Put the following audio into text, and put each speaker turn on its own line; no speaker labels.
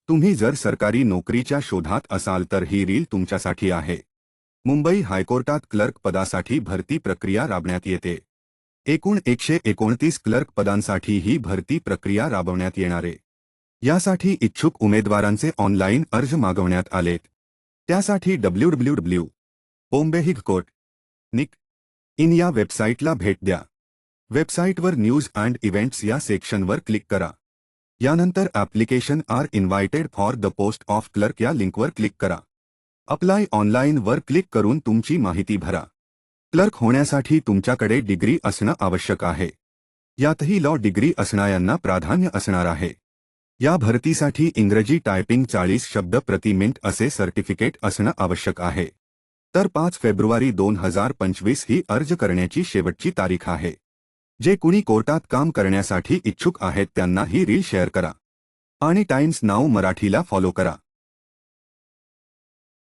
तुम्ही जर सरकारी नोकरीच्या शोधात असाल तर ही रील तुमच्यासाठी आहे। मुंबई हायकोर्टात क्लर्क पदासाठी भरती प्रक्रिया राबवण्यात येते। एकूण 129 क्लर्क पदांसाठी ही भरती प्रक्रिया राबवण्यात येणार आहे। यासाठी इच्छुक उमेदवारांचे ऑनलाईन अर्ज मागवण्यात आलेत। त्यासाठी www.bombay-high-court.in या वेबसाईटला भेट द्या। वेबसाईटवर न्यूज अँड इव्हेंट्स या सेक्शनवर क्लिक करा। यानंतर application are invited for the post of clerk या लिंकवर क्लिक करा। अप्लाय ऑनलाईन वर क्लिक करून तुमची माहिती भरा। क्लर्क होण्यासाठी तुमच्याकडे डिग्री असणं आवश्यक आहे। यातही लॉ डिग्री असणाऱ्यांना प्राधान्य असणार आहे। या भरतीसाठी इंग्रजी टायपिंग 40 शब्द प्रति मिनिट असे सर्टिफिकेट असणं आवश्यक आहे। तर 5 फेब्रुवारी 2025 ही अर्ज करण्याची शेवटची तारीख आहे। जे कुणी कोर्टात काम करण्यासाठी इच्छुक आहेत त्यांना ही रील शेअर करा आणि टाइम्स नाऊ मराठीला फॉलो करा।